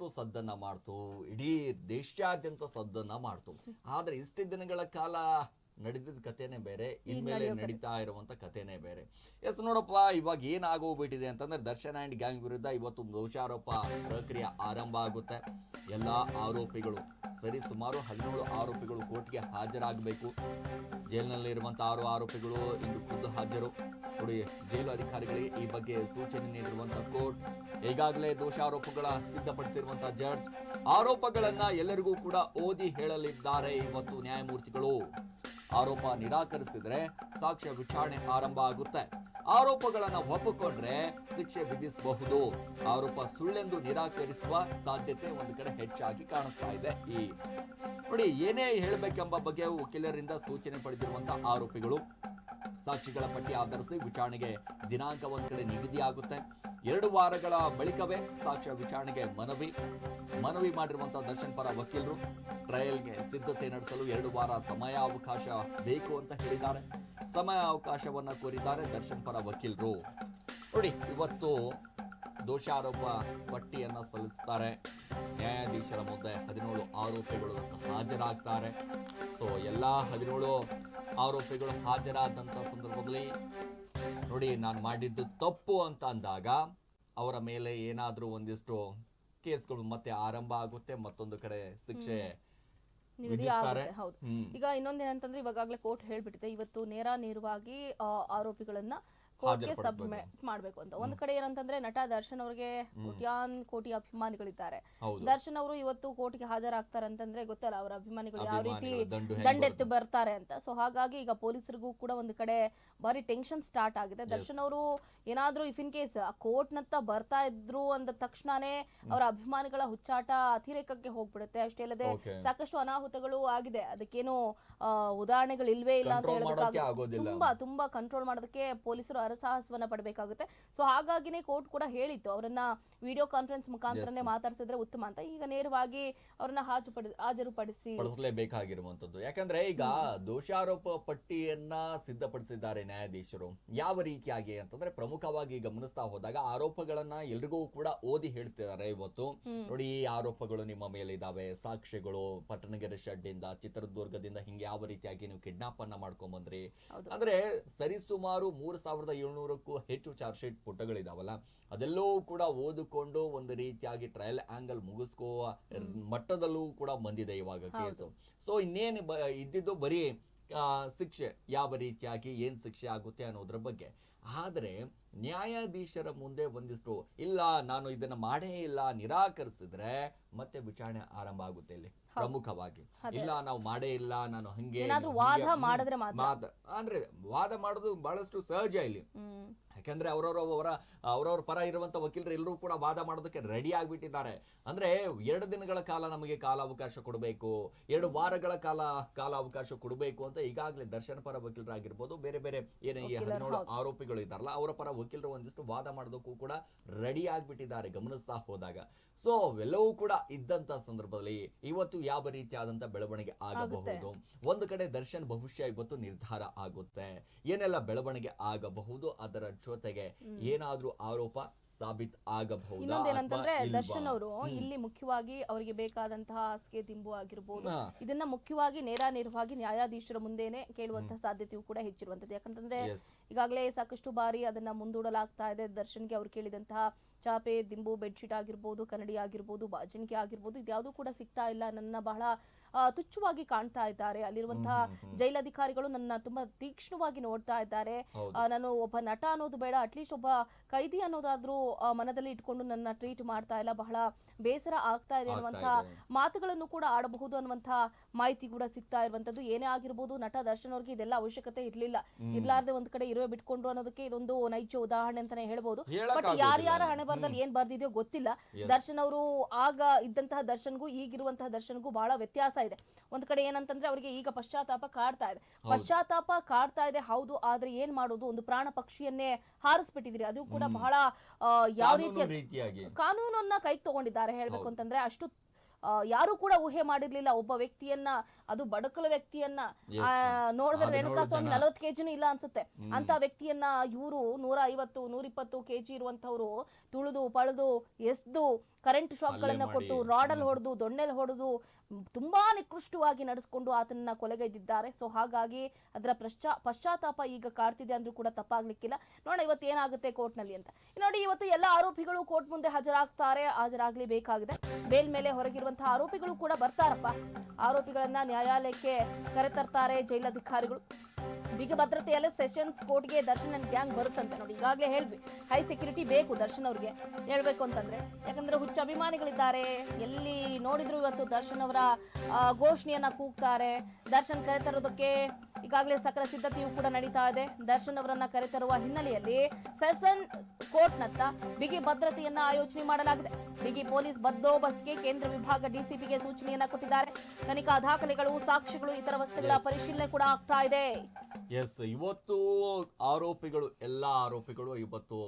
ಸಾಕಷ್ಟು ಸದ್ದನ್ನ ಮಾಡ್ತು, ಇಡೀ ದೇಶಾದ್ಯಂತ ಸದ್ದನ್ನ ಮಾಡ್ತು. ಆದ್ರೆ ಇಷ್ಟು ದಿನಗಳ ಕಾಲ ನಡೆದಿದ್ದ ಕಥೆನೇ ಬೇರೆ, ಇನ್ಮೇಲೆ ನಡೀತಾ ಇರುವಂತ ಕಥೆನೇ ಬೇರೆ. ಎಸ್ ನೋಡಪ್ಪ, ಇವಾಗ ಏನಾಗೋಗ್ಬಿಟ್ಟಿದೆ ಅಂತಂದ್ರೆ ದರ್ಶನ್ ಅಂಡ್ ಗ್ಯಾಂಗ್ ವಿರುದ್ಧ ಇವತ್ತು ದೋಷಾರೋಪ ಪ್ರಕ್ರಿಯೆ ಆರಂಭ ಆಗುತ್ತೆ. ಎಲ್ಲಾ ಆರೋಪಿಗಳು ಸರಿ ಸುಮಾರು 17 ಆರೋಪಿಗಳು ಕೋರ್ಟ್ಗೆ ಹಾಜರಾಗಬೇಕು. ಜೈಲಿನಲ್ಲಿರುವಂತಹ 6 ಆರೋಪಿಗಳು ಇಂದು ಖುದ್ದು ಹಾಜರು. ನೋಡಿ, ಜೈಲು ಅಧಿಕಾರಿಗಳಿಗೆ ಈ ಬಗ್ಗೆ ಸೂಚನೆ ನೀಡಿರುವಂತಹ ಕೋರ್ಟ್ ಈಗಾಗಲೇ ದೋಷಾರೋಪಗಳ ಸಿದ್ಧಪಡಿಸಿರುವಂತಹ ಜಡ್ಜ್ ಆರೋಪಗಳನ್ನ ಎಲ್ಲರಿಗೂ ಕೂಡ ಓದಿ ಹೇಳಲಿದ್ದಾರೆ ಇವತ್ತು ನ್ಯಾಯಮೂರ್ತಿಗಳು. ಆರೋಪ ನಿರಾಕರಿಸಿದ್ರೆ ಸಾಕ್ಷ್ಯ ವಿಚಾರಣೆ ಆರಂಭ ಆಗುತ್ತೆ. ಆರೋಪಗಳನ್ನ ಒಪ್ಪಿಕೊಂಡ್ರೆ ಶಿಕ್ಷೆ ವಿಧಿಸಬಹುದು. ಆರೋಪ ಸುಳ್ಳೆಂದು ನಿರಾಕರಿಸುವ ಸಾಧ್ಯತೆ ಒಂದು ಕಡೆ ಹೆಚ್ಚಾಗಿ ಕಾಣಿಸ್ತಾ ಇದೆ. ನೋಡಿ, ಏನೇ ಹೇಳಬೇಕೆಂಬ ಬಗ್ಗೆ ವಕೀಲರಿಂದ ಸೂಚನೆ ಪಡೆದಿರುವಂತಹ ಆರೋಪಿಗಳು ಸಾಕ್ಷಿಗಳ ಪಟ್ಟಿ ಆಧರಿಸಿ ವಿಚಾರಣೆಗೆ ದಿನಾಂಕ ಒಂದು ಕಡೆ ನಿಗದಿಯಾಗುತ್ತೆ. 2 ವಾರಗಳ ಬಳಿಕವೇ ಸಾಕ್ಷ್ಯ ವಿಚಾರಣೆಗೆ ಮನವಿ ಮಾಡಿರುವಂತಹ ದರ್ಶನ್ ಪರ ವಕೀಲರು ಟ್ರಯಲ್ಗೆ ಸಿದ್ಧತೆ ನಡೆಸಲು 2 ವಾರ ಸಮಯಾವಕಾಶ ಬೇಕು ಅಂತ ಹೇಳಿದ್ದಾರೆ. ಸಮಯಾವಕಾಶವನ್ನ ಕೋರಿದ್ದಾರೆ ದರ್ಶನ್ ಪರ ವಕೀಲರು. ನೋಡಿ, ಇವತ್ತು ದೋಷಾರೋಪ ಪಟ್ಟಿಯನ್ನ ಸಲ್ಲಿಸ್ತಾರೆ. ನ್ಯಾಯಾಧೀಶರ ಮುಂದೆ 17 ಆರೋಪಿಗಳು ಹಾಜರಾಗ್ತಾರೆ. ಸೊ ಎಲ್ಲಾ 17 ಆರೋಪಿಗಳು ಹಾಜರಾದಂತ ಸಂದರ್ಭದಲ್ಲಿ ನೋಡಿ, ನಾನು ಮಾಡಿದ್ದು ತಪ್ಪು ಅಂತ ಅಂದಾಗ ಅವರ ಮೇಲೆ ಏನಾದ್ರೂ ಒಂದಿಷ್ಟು ಕೇಸ್ಗಳು ಮತ್ತೆ ಆರಂಭ ಆಗುತ್ತೆ, ಮತ್ತೊಂದು ಕಡೆ ಶಿಕ್ಷೆ ವಿಧಿಸ್ತಾರೆ. ಹೌದು. ಈಗ ಇನ್ನೊಂದೇನಂತಂದ್ರೆ ಇವಾಗಲೇ ಕೋರ್ಟ್ ಹೇಳ್ಬಿಟ್ಟಿದೆ, ಇವತ್ತು ನೇರವಾಗಿ ಆರೋಪಿಗಳನ್ನ ಕೋರ್ಟ್ಗೆ ಸಬ್ಮಿಟ್ ಮಾಡ್ಬೇಕು ಅಂತ. ಒಂದ್ ಕಡೆ ಏನಂತಂದ್ರೆ ನಟ ದರ್ಶನ್ ಅವ್ರಿಗೆ ಕೋಟಿ ಅಭಿಮಾನಿಗಳಿದ್ದಾರೆ. ದರ್ಶನ್ ಅವರು ಇವತ್ತು ಕೋರ್ಟ್ಗೆ ಹಾಜರಾಗ್ತಾರೆ ಅಂತಂದ್ರೆ ಗೊತ್ತಲ್ಲ ಅವರ ಅಭಿಮಾನಿಗಳು ಯಾವ ರೀತಿ ದಂಡೆತ್ತು ಬರ್ತಾರೆ ಅಂತ. ಸೊ ಹಾಗಾಗಿ ಈಗ ಪೊಲೀಸರಿಗೂ ಕೂಡ ಒಂದು ಕಡೆ ಬಾರಿ ಟೆನ್ಷನ್ ಸ್ಟಾರ್ಟ್ ಆಗಿದೆ. ದರ್ಶನ್ ಅವರು ಏನಾದ್ರೂ ಇಫ್ ಇನ್ ಕೇಸ್ ಕೋರ್ಟ್ ನತ್ತ ಬರ್ತಾ ಇದ್ರು ಅಂದ ತಕ್ಷಣನೇ ಅವರ ಅಭಿಮಾನಿಗಳ ಹುಚ್ಚಾಟ ಅತಿರೇಕಕ್ಕೆ ಹೋಗ್ಬಿಡುತ್ತೆ. ಅಷ್ಟೇ ಅಲ್ಲದೆ ಸಾಕಷ್ಟು ಅನಾಹುತಗಳು ಆಗಿದೆ. ಅದಕ್ಕೇನು ಉದಾಹರಣೆಗಳು ಇಲ್ವೇ ಇಲ್ಲ ಅಂತ ಹೇಳೋದಕ್ಕೆ ತುಂಬಾ ಕಂಟ್ರೋಲ್ ಮಾಡೋದಕ್ಕೆ ಪೊಲೀಸರು ಸಾಹಸವನ್ನ ಪಡಬೇಕಾಗುತ್ತೆ. ಸೊ ಹಾಗಾಗಿನೇ ಕೋರ್ಟ್ ಕೂಡ ಹೇಳಿತ್ತು ಅವರನ್ನ ವಿಡಿಯೋ ಕಾನ್ಫರೆನ್ಸ್ ಮುಖಾಂತರನೇ ಮಾತಾಡ್ಸಿದ್ರೆ ಉತ್ತಮ ಅಂತ. ಈಗ ನೇರವಾಗಿ ಅವರನ್ನ ಹಾಜರುಪಡಿಸಲೇಬೇಕಾಗಿರುವಂತದ್ದು. ಯಾಕಂದ್ರೆ ಈಗ ದೋಷಾರೋಪ ಪಟ್ಟಿಯನ್ನ ಸಿದ್ಧಪಡಿಸಿದ್ದಾರೆ ನ್ಯಾಯಾಧೀಶರು. ಯಾವ ರೀತಿಯಾಗಿ ಅಂತಂದ್ರೆ ಪ್ರಮುಖವಾಗಿ ಗಮನಿಸ್ತಾ ಹೋದಾಗ ಆರೋಪಗಳನ್ನ ಎಲ್ರಿಗೂ ಕೂಡ ಓದಿ ಹೇಳ್ತಿದ್ದಾರೆ ಇವತ್ತು. ನೋಡಿ, ಈ ಆರೋಪಗಳು ನಿಮ್ಮ ಮೇಲೆ ಇದಾವೆ, ಸಾಕ್ಷ್ಯಗಳು ಪಟ್ಟಣಗೆರೆ ಶೆಡ್ ಇಂದ ಚಿತ್ರದುರ್ಗದಿಂದ ಹಿಂಗೆ ಯಾವ ರೀತಿಯಾಗಿ ನೀವು ಕಿಡ್ನಾಪ್ ಅನ್ನ ಮಾಡ್ಕೊಂಡ್ ಬಂದ್ರಿ ಅಂದ್ರೆ ಸರಿಸುಮಾರು 3700ಕ್ಕೂ ಹೆಚ್ಚು ಚಾರ್ಜ್ ಶೀಟ್ ಪುಟಗಳಿದಾವಲ್ಲ, ಅದೆಲ್ಲವೂ ಕೂಡ ಓದಿಕೊಂಡು ಒಂದು ರೀತಿಯಾಗಿ ಟ್ರಯಲ್ ಆಂಗಲ್ ಮುಗಿಸ್ಕೋ ಮಟ್ಟದಲ್ಲೂ ಕೂಡ ಬಂದಿದೆ ಇವಾಗ ಕೇಸು. ಸೊ ಇನ್ನೇನು ಇದ್ದಿದ್ದು ಬರೀ ಶಿಕ್ಷೆ, ಯಾವ ರೀತಿಯಾಗಿ ಏನ್ ಶಿಕ್ಷೆ ಆಗುತ್ತೆ ಅನ್ನೋದ್ರ ಬಗ್ಗೆ. ಆದ್ರೆ ನ್ಯಾಯಾಧೀಶರ ಮುಂದೆ ಒಂದಿಷ್ಟು ಇಲ್ಲ ನಾನು ಇದನ್ನ ಮಾಡೇ ಇಲ್ಲ ನಿರಾಕರಿಸಿದ್ರೆ ಮತ್ತೆ ವಿಚಾರಣೆ ಆರಂಭ ಆಗುತ್ತೆ. ಇಲ್ಲಿ ಪ್ರಮುಖವಾಗಿ ಇಲ್ಲ ನಾವು ಮಾಡೇ ಇಲ್ಲ ನಾನು ಹಂಗೆ ಅಂದ್ರೆ ವಾದ ಮಾಡೋದು ಬಹಳಷ್ಟು ಸಹಜ ಇಲ್ಲಿ. ಯಾಕಂದ್ರೆ ಅವರವರ ಪರ ಇರುವಂತ ವಕೀಲರು ಎಲ್ಲರೂ ಕೂಡ ವಾದ ಮಾಡೋದಕ್ಕೆ ರೆಡಿ ಆಗ್ಬಿಟ್ಟಿದ್ದಾರೆ. ಅಂದ್ರೆ 2 ದಿನಗಳ ಕಾಲ ನಮಗೆ ಕಾಲಾವಕಾಶ ಕೊಡಬೇಕು, 2 ವಾರಗಳ ಕಾಲಾವಕಾಶ ಕೊಡಬೇಕು ಅಂತ ಈಗಾಗಲೇ ದರ್ಶನ್ ಪರ ವಕೀಲರಾಗಿರ್ಬೋದು, ಬೇರೆ ಬೇರೆ ಏನೇ 17 ಆರೋಪಿಗಳು ಇದ್ದಾರಲ್ಲ ಅವರ ಪರ ವಕೀಲರು ಒಂದಿಷ್ಟು ವಾದ ಮಾಡೋದಕ್ಕೂ ಕೂಡ ರೆಡಿ ಆಗ್ಬಿಟ್ಟಿದ್ದಾರೆ ಗಮನಿಸ್ತಾ ಹೋದಾಗ. ಸೊ ಅವೆಲ್ಲವೂ ಕೂಡ ಇದ್ದಂತ ಸಂದರ್ಭದಲ್ಲಿ ಇವತ್ತು ಯಾವ ರೀತಿಯಾದಂತ ಬೆಳವಣಿಗೆ ಆಗಬಹುದು. ಒಂದು ಕಡೆ ದರ್ಶನ್ ಬಹುಶಃ ಇವತ್ತು ನಿರ್ಧಾರ ಆಗುತ್ತೆ, ಏನೆಲ್ಲ ಬೆಳವಣಿಗೆ ಆಗಬಹುದು, ಅದರ ಜೊತೆಗೆ ಏನಾದ್ರೂ ಆರೋಪ ಸಾಬೀತ್ ಆಗಬಹುದು. ಇನ್ನೊಂದೇನಂತಂದ್ರೆ ದರ್ಶನ್ ಅವರು ಇಲ್ಲಿ ಮುಖ್ಯವಾಗಿ ಅವರಿಗೆ ಬೇಕಾದಂತಹ ಹಾಸಿಗೆ ದಿಂಬು ಆಗಿರ್ಬೋದು, ಇದನ್ನ ಮುಖ್ಯವಾಗಿ ನೇರವಾಗಿ ನ್ಯಾಯಾಧೀಶರ ಮುಂದೆನೆ ಕೇಳುವಂತಹ ಸಾಧ್ಯತೆಯೂ ಕೂಡ ಹೆಚ್ಚಿರುವಂತದ್ದು. ಯಾಕಂತಂದ್ರೆ ಈಗಾಗಲೇ ಸಾಕಷ್ಟು ಬಾರಿ ಅದನ್ನ ಮುಂದೂಡಲಾಗ್ತಾ ಇದೆ. ದರ್ಶನ್ಗೆ ಅವ್ರು ಕೇಳಿದಂತಹ ಚಾಪೆ, ದಿಂಬು, ಬೆಡ್ಶೀಟ್ ಆಗಿರ್ಬೋದು, ಕನ್ನಡಿ ಆಗಿರ್ಬೋದು, ಬಾಜಿನಿಕೆ ಆಗಿರ್ಬೋದು, ಇದ್ಯಾವುದೂ ಕೂಡ ಸಿಗ್ತಾ ಇಲ್ಲ, ನನ್ನ ಬಹಳ ತುಚ್ಛವಾಗಿ ಕಾಣ್ತಾ ಇದ್ದಾರೆ. ಅಲ್ಲಿರುವಂತಹ ಜೈಲಧಿಕಾರಿಗಳು ನನ್ನ ತುಂಬಾ ತೀಕ್ಷ್ಣವಾಗಿ ನೋಡ್ತಾ ಇದ್ದಾರೆ. ನಾನು ಒಬ್ಬ ನಟ ಅನ್ನೋದು ಬೇಡ, ಅಟ್ಲೀಸ್ಟ್ ಒಬ್ಬ ಕೈದಿ ಅನ್ನೋದಾದ್ರೂ ಮನದಲ್ಲಿ ಇಟ್ಕೊಂಡು ನನ್ನ ಟ್ರೀಟ್ ಮಾಡ್ತಾ ಇಲ್ಲ, ಬಹಳ ಬೇಸರ ಆಗ್ತಾ ಇದೆ ಅನ್ನುವಂತಹ ಮಾತುಗಳನ್ನು ಕೂಡ ಆಡಬಹುದು ಅನ್ನುವಂತಹ ಮಾಹಿತಿ ಕೂಡ ಸಿಗ್ತಾ ಇರುವಂತದ್ದು. ಏನೇ ಆಗಿರ್ಬೋದು, ನಟ ದರ್ಶನ್ ಅವ್ರಿಗೆ ಇದೆಲ್ಲ ಅವಶ್ಯಕತೆ ಇರ್ಲಾರ್ದೆ ಒಂದ್ ಕಡೆ ಇರುವೆ ಬಿಟ್ಕೊಂಡ್ರು ಅನ್ನೋದಕ್ಕೆ ಇದೊಂದು ನೈಜ ಉದಾಹರಣೆ ಅಂತಾನೆ ಹೇಳ್ಬೋದು. ಬಟ್ ಯಾರ್ಯಾರ ಹಣೆ ಬರದಲ್ಲಿ ಏನ್ ಬರ್ದಿದೆಯೋ ಗೊತ್ತಿಲ್ಲ. ದರ್ಶನ್ ಅವರು ಆಗ ಇದ್ದಂತಹ ದರ್ಶನ್ಗೂ ಈಗಿರುವಂತಹ ದರ್ಶನ್ಗೂ ಬಹಳ ವ್ಯತ್ಯಾಸ ಇದೆ. ಒಂದ್ ಕಡೆ ಏನಂತಂದ್ರೆ ಅವರಿಗೆ ಈಗ ಪಶ್ಚಾತ್ತಾಪ ಕಾಡ್ತಾ ಇದೆ ಹೌದು. ಆದ್ರೆ ಏನ್ ಮಾಡೋದು, ಒಂದು ಪ್ರಾಣ ಪಕ್ಷಿಯನ್ನೇ ಹಾರಿಸ್ಬಿಟ್ಟಿದ್ರಿ, ಅದು ಕೂಡ ಬಹಳ ಯಾವ ರೀತಿಯ ಕಾನೂನನ್ನ ಕೈಗೆ ತಗೊಂಡಿದ್ದಾರೆ ಹೇಳ್ಬೇಕು ಅಂತಂದ್ರೆ. ಅಷ್ಟು ಯಾರು ಕೂಡ ಊಹೆ ಮಾಡಿರ್ಲಿಲ್ಲ ಒಬ್ಬ ವ್ಯಕ್ತಿಯನ್ನ, ಅದು ಬಡಕಲ ವ್ಯಕ್ತಿಯನ್ನ ನೋಡಿದ್ರೆ ರೇಣುಕಾಸ್ವಾಮಿ 40 ಕೆಜಿನೂ ಇಲ್ಲ ಅನ್ಸುತ್ತೆ ಅಂತ ವ್ಯಕ್ತಿಯನ್ನ ಇವರು 150 120 ಕೆಜಿ ಇರುವಂತವ್ರು ತುಳಿದು ಪಳೆದು ಎಸ್ದು ಕರೆಂಟ್ ಶಾಕ್ ಗಳನ್ನ ಕೊಟ್ಟು ರಾಡಲ್ ಹೊಡೆದು ದೊಣ್ಣೆಲ್ ಹೊಡೆದು ತುಂಬಾ ನಿಕೃಷ್ಟವಾಗಿ ನಡೆಸ್ಕೊಂಡು ಆತನನ್ನ ಕೊಲೆಗೈದಿದ್ದಾರೆ. ಸೊ ಹಾಗಾಗಿ ಅದರ ಪಶ್ಚಾತ್ತಾಪ ಈಗ ಕಾಡ್ತಿದೆ ಅಂದ್ರೂ ಕೂಡ ತಪ್ಪಾಗ್ಲಿಕ್ಕಿಲ್ಲ. ನೋಡೋಣ ಇವತ್ತು ಏನಾಗುತ್ತೆ ಕೋರ್ಟ್ ನಲ್ಲಿ ಅಂತ. ನೋಡಿ, ಇವತ್ತು ಎಲ್ಲ ಆರೋಪಿಗಳು ಕೋರ್ಟ್ ಮುಂದೆ ಹಾಜರಾಗಲೇಬೇಕಾಗಿದೆ. ಬೇಲ್ ಮೇಲೆ ಹೊರಗಿರುವಂತಹ ಆರೋಪಿಗಳು ಕೂಡ ಬರ್ತಾರಪ್ಪ. ಆರೋಪಿಗಳನ್ನ ನ್ಯಾಯಾಲಯಕ್ಕೆ ಕರೆತರ್ತಾರೆ ಜೈಲಧಿಕಾರಿಗಳು. ಬಿಗಿ ಭದ್ರತೆಯಲ್ಲಿ ಸೆಷನ್ಸ್ ಕೋರ್ಟ್ಗೆ ದರ್ಶನ್ ಅಂಡ್ ಗ್ಯಾಂಗ್ ಬರುತ್ತಂತೆ. ನೋಡಿ, ಈಗಾಗಲೇ ಹೇಳಿದ್ವಿ, ಹೈ ಸೆಕ್ಯೂರಿಟಿ ಬೇಕು ದರ್ಶನ್ ಅವ್ರಿಗೆ ಹೇಳ್ಬೇಕು ಅಂತಂದ್ರೆ. ಯಾಕಂದ್ರೆ ಹುಚ್ಚ ಅಭಿಮಾನಿಗಳಿದ್ದಾರೆ, ಎಲ್ಲಿ ನೋಡಿದ್ರು ಇವತ್ತು ದರ್ಶನ್ ಅವರ ಘೋಷಣೆಯನ್ನ ಕೂಗ್ತಾರೆ. ದರ್ಶನ್ ಕರೆತರೋದಕ್ಕೆ ಈಗಾಗಲೇ ಸಕಲ ಸಿದ್ಧತೆಯೂ ಕೂಡ ನಡೀತಾ ಇದೆ. ದರ್ಶನ್ ಅವರನ್ನ ಕರೆತರುವ ಹಿನ್ನೆಲೆಯಲ್ಲಿ ಸೆಷನ್ ಕೋರ್ಟ್ನತ್ತ ಬಿಗಿ ಭದ್ರತೆಯನ್ನ ಆಯೋಜನೆ ಮಾಡಲಾಗಿದೆ. ಬಿಗಿ ಪೊಲೀಸ್ ಬಂದೋಬಸ್ತ್ಗೆ ಕೇಂದ್ರ ವಿಭಾಗ ಡಿಸಿಪಿಗೆ ಸೂಚನೆಯನ್ನ ಕೊಟ್ಟಿದ್ದಾರೆ. ತನಿಖಾ ದಾಖಲೆಗಳು, ಸಾಕ್ಷಿಗಳು, ಇತರ ವಸ್ತುಗಳ ಪರಿಶೀಲನೆ ಕೂಡ ಆಗ್ತಾ ಇದೆ. ಎಸ್, ಇವತ್ತು ಎಲ್ಲಾ ಆರೋಪಿಗಳು ಇವತ್ತು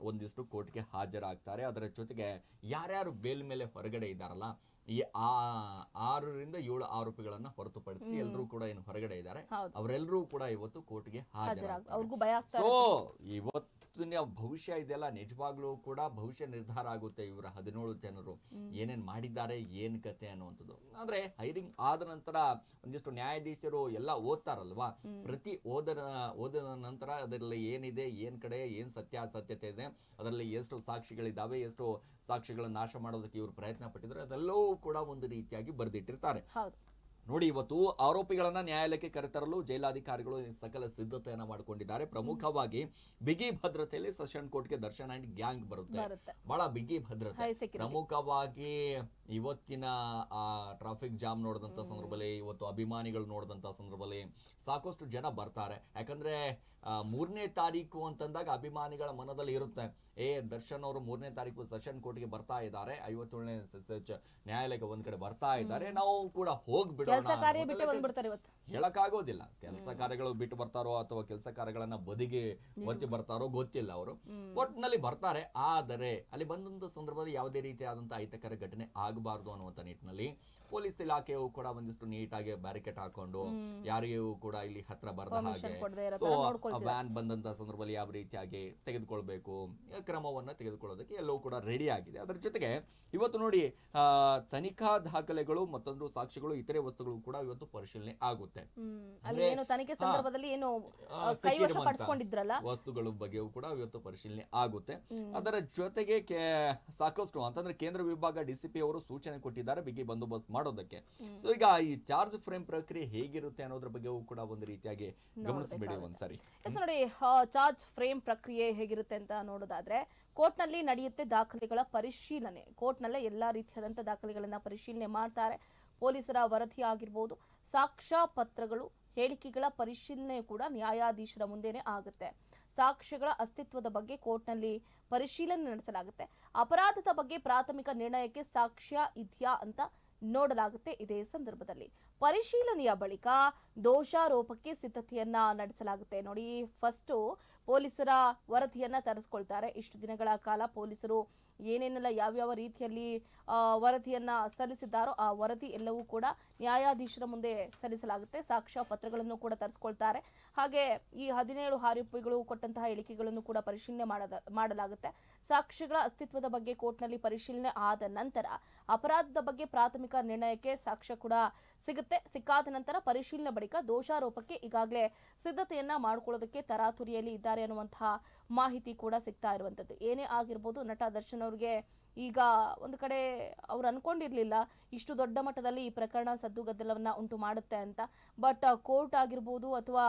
ಒಂದಿಷ್ಟು ಕೋರ್ಟ್ಗೆ ಹಾಜರಾಗ್ತಾರೆ. ಅದರ ಜೊತೆಗೆ ಯಾರ್ಯಾರು ಬೇಲ್ ಮೇಲೆ ಹೊರಗಡೆ ಇದ್ದಾರಲ್ಲ, ಈ 6 ರಿಂದ 7 ಆರೋಪಿಗಳನ್ನ ಹೊರತುಪಡಿಸಿ ಎಲ್ಲರೂ ಕೂಡ ಏನು ಹೊರಗಡೆ ಇದ್ದಾರೆ, ಅವರೆಲ್ಲರೂ ಕೂಡ ಇವತ್ತು ಕೋರ್ಟ್ಗೆ ಹಾಜರಾಗ್ತಾರೆ. ಸೊ ಇವತ್ತಿನ ಭವಿಷ್ಯ ಇದೆಲ್ಲ ನಿಜವಾಗ್ಲೂ ಕೂಡ ಭವಿಷ್ಯ ನಿರ್ಧಾರ ಆಗುತ್ತೆ. ಇವರ 17 ಜನರು ಏನೇನ್ ಮಾಡಿದ್ದಾರೆ, ಏನ್ ಕತೆ ಅನ್ನುವಂಥದ್ದು. ಅಂದ್ರೆ ಹೈರಿಂಗ್ ಆದ ನಂತರ ಒಂದಿಷ್ಟು ನ್ಯಾಯಾಧೀಶರು ಎಲ್ಲ ಓದ್ತಾರಲ್ವಾ, ಪ್ರತಿ ಓದಿದ ನಂತರ ಅದರಲ್ಲಿ ಏನಿದೆ, ಏನ್ ಸತ್ಯಾಸತ್ಯತೆ ಇದೆ, ಅದರಲ್ಲಿ ಎಷ್ಟು ಸಾಕ್ಷಿಗಳಿದ್ದಾವೆ, ಎಷ್ಟು ಸಾಕ್ಷಿಗಳನ್ನ ನಾಶ ಮಾಡೋದಕ್ಕೆ ಇವರು ಪ್ರಯತ್ನ ಪಟ್ಟಿದ್ದಾರೆ, ಅದೆಲ್ಲವೂ ಕೂಡ ಒಂದು ರೀತಿಯಾಗಿ ಬರೆದಿಟ್ಟಿರ್ತಾರೆ. ನೋಡಿ, ಇವತ್ತು ಆರೋಪಿಗಳನ್ನ ನ್ಯಾಯಾಲಯಕ್ಕೆ ಕರೆತರಲು ಜೈಲಾಧಿಕಾರಿಗಳು ಸಕಲ ಸಿದ್ಧತೆಯನ್ನ ಮಾಡಿಕೊಂಡಿದ್ದಾರೆ. ಪ್ರಮುಖವಾಗಿ ಬಿಗಿ ಭದ್ರತೆಯಲ್ಲಿ ಸೆಷನ್ ಕೋರ್ಟ್ಗೆ ದರ್ಶನ್ ಅಂಡ್ ಗ್ಯಾಂಗ್ ಬರುತ್ತೆ. ಬಹಳ ಬಿಗಿ ಭದ್ರತೆ. ಪ್ರಮುಖವಾಗಿ ಇವತ್ತಿನ ಟ್ರಾಫಿಕ್ ಜಾಮ್ ನೋಡಿದಂತ ಸಂದರ್ಭದಲ್ಲಿ, ಇವತ್ತು ಅಭಿಮಾನಿಗಳು ನೋಡಿದಂತ ಸಂದರ್ಭದಲ್ಲಿ ಸಾಕಷ್ಟು ಜನ ಬರ್ತಾರೆ. ಯಾಕಂದ್ರೆ 3ನೇ ತಾರೀಕು ಅಂತಂದಾಗ ಅಭಿಮಾನಿಗಳ ಮನದಲ್ಲಿ ಇರುತ್ತೆ, ದರ್ಶನ್ ಅವರು 3ನೇ ತಾರೀಕು ಸೆಷನ್ ಕೋರ್ಟ್ಗೆ ಬರ್ತಾ ಇದ್ದಾರೆ, 57ನೇ ನ್ಯಾಯಾಲಯಕ್ಕೆ ಒಂದ್ ಕಡೆ ಬರ್ತಾ ಇದ್ದಾರೆ, ನಾವು ಕೂಡ ಹೋಗ್ಬಿಡೋಣ. ಹೇಳಕ್ಕಾಗೋದಿಲ್ಲ, ಕೆಲಸ ಕಾರ್ಯಗಳು ಬಿಟ್ಟು ಬರ್ತಾರೋ ಅಥವಾ ಕೆಲಸ ಕಾರ್ಯಗಳನ್ನ ಬದಿಗೆ ಒತ್ತಿ ಬರ್ತಾರೋ ಗೊತ್ತಿಲ್ಲ. ಅವರು ಒಟ್ಟಿನಲ್ಲಿ ಬರ್ತಾರೆ. ಆದರೆ ಅಲ್ಲಿ ಬಂದಂತ ಸಂದರ್ಭದಲ್ಲಿ ಯಾವುದೇ ರೀತಿಯಾದಂತಹ ಅಹಿತಕರ ಘಟನೆ ಆಗಬಾರದು ಅನ್ನುವಂತ ನಿಟ್ಟಿನಲ್ಲಿ ಪೊಲೀಸ್ ಇಲಾಖೆಯು ಕೂಡ ಒಂದಿಷ್ಟು ನೀಟಾಗಿ ಬ್ಯಾರಿಕೇಡ್ ಹಾಕೊಂಡು ಯಾರಿಗೂ ಕೂಡ ಇಲ್ಲಿ ಹತ್ರ ಬರದ ಹಾಗೆ, ಸೊ ವ್ಯಾನ್ ಬಂದಂತ ಸಂದರ್ಭದಲ್ಲಿ ಯಾವ ರೀತಿಯಾಗಿ ತೆಗೆದುಕೊಳ್ಬೇಕು ಕ್ರಮವನ್ನ ತೆಗೆದುಕೊಳ್ಳೋದಕ್ಕೆ ಎಲ್ಲವೂ ಕೂಡ ರೆಡಿ ಆಗಿದೆ. ಅದರ ಜೊತೆಗೆ ಇವತ್ತು ನೋಡಿ, ತನಿಖಾ ದಾಖಲೆಗಳು, ಮತ್ತೊಂದು ಸಾಕ್ಷಿಗಳು, ಇತರೆ ವಸ್ತುಗಳು ಕೂಡ ಇವತ್ತು ಪರಿಶೀಲನೆ ಆಗುತ್ತೆ. ವಸ್ತುಗಳ ಬಗ್ಗೆಯೂ ಕೂಡ ಇವತ್ತು ಪರಿಶೀಲನೆ ಆಗುತ್ತೆ. ಅದರ ಜೊತೆಗೆ ಸಾಕಷ್ಟು ಅಂತಂದ್ರೆ ಕೇಂದ್ರ ವಿಭಾಗ ಡಿಸಿಪಿ ಅವರು ಸೂಚನೆ ಕೊಟ್ಟಿದ್ದಾರೆ ಬಿಗಿ ಬಂದೋಬಸ್ತ್ ಮಾಡೋದಕ್ಕೆ. ಸೊ ಈಗ ಈ ಚಾರ್ಜ್ ಫ್ರೇಮ್ ಪ್ರಕ್ರಿಯೆ ಹೇಗಿರುತ್ತೆ ಅನ್ನೋದ್ರ ಬಗ್ಗೆಯೂ ಕೂಡ ಒಂದು ರೀತಿಯಾಗಿ ಗಮನಿಸಬೇಡಿ ಒಂದ್ಸರಿ. ನೋಡಿ, ಚಾರ್ಜ್ ಫ್ರೇಮ್ ಪ್ರಕ್ರಿಯೆ ಹೇಗಿರುತ್ತೆ ಅಂತ ನೋಡೋದಾದ್ರೆ, ಕೋರ್ಟ್ ನಲ್ಲಿ ನಡೆಯುತ್ತೆ ದಾಖಲೆಗಳ ಪರಿಶೀಲನೆ. ಕೋರ್ಟ್ ನಲ್ಲೇ ಎಲ್ಲಾ ರೀತಿಯಾದಂತಹ ದಾಖಲೆಗಳನ್ನ ಪರಿಶೀಲನೆ ಮಾಡ್ತಾರೆ. ಪೊಲೀಸರ ವರದಿ ಆಗಿರ್ಬೋದು, ಸಾಕ್ಷ್ಯ ಪತ್ರಗಳು, ಹೇಳಿಕೆಗಳ ಪರಿಶೀಲನೆ ಕೂಡ ನ್ಯಾಯಾಧೀಶರ ಮುಂದೆನೆ ಆಗುತ್ತೆ. ಸಾಕ್ಷ್ಯಗಳ ಅಸ್ತಿತ್ವದ ಬಗ್ಗೆ ಕೋರ್ಟ್ನಲ್ಲಿ ಪರಿಶೀಲನೆ ನಡೆಸಲಾಗುತ್ತೆ. ಅಪರಾಧದ ಬಗ್ಗೆ ಪ್ರಾಥಮಿಕ ನಿರ್ಣಯಕ್ಕೆ ಸಾಕ್ಷ್ಯ ಇದೆಯಾ ಅಂತ ನೋಡಲಾಗುತ್ತೆ. ಇದೇ ಸಂದರ್ಭದಲ್ಲಿ ಪರಿಶೀಲನೆಯ ಬಳಿಕ ದೋಷಾರೋಪಕ್ಕೆ ಸಿದ್ಧತೆಯನ್ನ ನಡೆಸಲಾಗುತ್ತೆ. ನೋಡಿ, ಫಸ್ಟ್ ಪೊಲೀಸರ ವರದಿಯನ್ನ ತರಿಸ್ಕೊಳ್ತಾರೆ. ಇಷ್ಟು ದಿನಗಳ ಕಾಲ ಪೊಲೀಸರು ಏನೇನೆಲ್ಲ ಯಾವ್ಯಾವ ರೀತಿಯಲ್ಲಿ ವರದಿಯನ್ನ ಸಲ್ಲಿಸಿದ್ದಾರೋ ಆ ವರದಿ ಎಲ್ಲವೂ ಕೂಡ ನ್ಯಾಯಾಧೀಶರ ಮುಂದೆ ಸಲ್ಲಿಸಲಾಗುತ್ತೆ. ಸಾಕ್ಷ್ಯ ಪತ್ರಗಳನ್ನು ಕೂಡ ತರಿಸ್ಕೊಳ್ತಾರೆ. ಹಾಗೆ ಈ 17 ಆರೋಪಿಗಳು ಕೊಟ್ಟಂತಹ ಹೇಳಿಕೆಗಳನ್ನು ಕೂಡ ಪರಿಶೀಲನೆ ಮಾಡಲಾಗುತ್ತೆ. ಸಾಕ್ಷ್ಯಗಳ ಅಸ್ತಿತ್ವದ ಬಗ್ಗೆ ಕೋರ್ಟ್ನಲ್ಲಿ ಪರಿಶೀಲನೆ ಆದ ನಂತರ ಅಪರಾಧದ ಬಗ್ಗೆ ಪ್ರಾಥಮಿಕ ನಿರ್ಣಯಕ್ಕೆ ಸಾಕ್ಷ್ಯ ಕೂಡ ಸಿಗುತ್ತೆ. ಸಿಕ್ಕಾದ ನಂತರ ಪರಿಶೀಲನೆ ಬಳಿಕ ದೋಷಾರೋಪಕ್ಕೆ ಈಗಾಗಲೇ ಸಿದ್ಧತೆಯನ್ನ ಮಾಡ್ಕೊಳ್ಳೋದಕ್ಕೆ ತರಾತುರಿಯಲ್ಲಿ ಇದ್ದಾರೆ ಅನ್ನುವಂತಹ ಮಾಹಿತಿ ಕೂಡ ಸಿಗ್ತಾ ಇರುವಂತದ್ದು. ಏನೇ ಆಗಿರ್ಬೋದು, ನಟ ದರ್ಶನ್ ಅವ್ರಿಗೆ ಈಗ ಒಂದು ಕಡೆ ಅವ್ರು ಅನ್ಕೊಂಡಿರ್ಲಿಲ್ಲ ಇಷ್ಟು ದೊಡ್ಡ ಮಟ್ಟದಲ್ಲಿ ಈ ಪ್ರಕರಣ ಸದ್ದುಗದ್ದಲವನ್ನ ಉಂಟು ಮಾಡುತ್ತೆ ಅಂತ. ಬಟ್ ಕೋರ್ಟ್ ಆಗಿರ್ಬೋದು ಅಥವಾ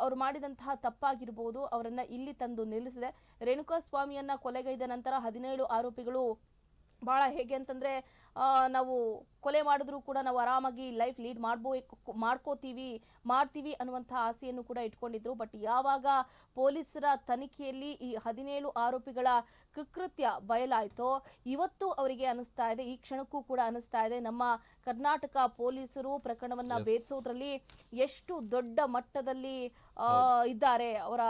ಅವ್ರು ಮಾಡಿದಂತಹ ತಪ್ಪಾಗಿರ್ಬೋದು, ಅವರನ್ನ ಇಲ್ಲಿ ತಂದು ನಿಲ್ಲಿಸಿದೆ. ರೇಣುಕಾಸ್ವಾಮಿಯನ್ನ ಕೊಲೆಗೈದ ನಂತರ 17 ಆರೋಪಿಗಳು ಬಹಳ ಹೇಗೆ ಅಂತಂದ್ರೆ, ನಾವು ಕೊಲೆ ಮಾಡಿದ್ರು ಕೂಡ ನಾವು ಆರಾಮಾಗಿ ಲೈಫ್ ಲೀಡ್ ಮಾಡ್ತೀವಿ ಅನ್ನುವಂತಹ ಆಸೆಯನ್ನು ಕೂಡ ಇಟ್ಕೊಂಡಿದ್ರು. ಬಟ್ ಯಾವಾಗ ಪೊಲೀಸರ ತನಿಖೆಯಲ್ಲಿ ಈ 17 ಆರೋಪಿಗಳ ಕೃತ್ಯ ಬಯಲಾಯ್ತೋ, ಇವತ್ತು ಅವರಿಗೆ ಅನಿಸ್ತಾ ಇದೆ, ಈ ಕ್ಷಣಕ್ಕೂ ಕೂಡ ಅನಿಸ್ತಾ ಇದೆ, ನಮ್ಮ ಕರ್ನಾಟಕ ಪೊಲೀಸರು ಪ್ರಕರಣವನ್ನ ಬೇಯಿಸೋದ್ರಲ್ಲಿ ಎಷ್ಟು ದೊಡ್ಡ ಮಟ್ಟದಲ್ಲಿ ಇದ್ದಾರೆ. ಅವರ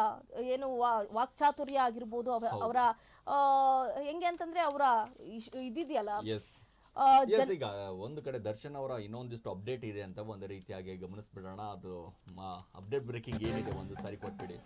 ಏನು ವಾಕ್ಚಾತುರ್ಯ ಆಗಿರ್ಬೋದು, ಅವರ ಹೆಂಗೆ ಅಂತಂದ್ರೆ ಅವರ ಇದಿದೆಯಲ್ಲ, ಎಸ್, ಈಗ ಒಂದು ಕಡೆ ದರ್ಶನ್ ಅವರ ಇನ್ನೊಂದಿಷ್ಟು ಅಪ್ಡೇಟ್ ಇದೆ ಅಂತ ಒಂದು ರೀತಿಯಾಗಿ ಗಮನಿಸ್ಬಿಡೋಣ. ಅದು ಅಪ್ಡೇಟ್ ಬ್ರೇಕಿಂಗ್ ಏನಿದೆ ಒಂದು ಸಾರಿ ಕೊಟ್ಬಿಡಿ.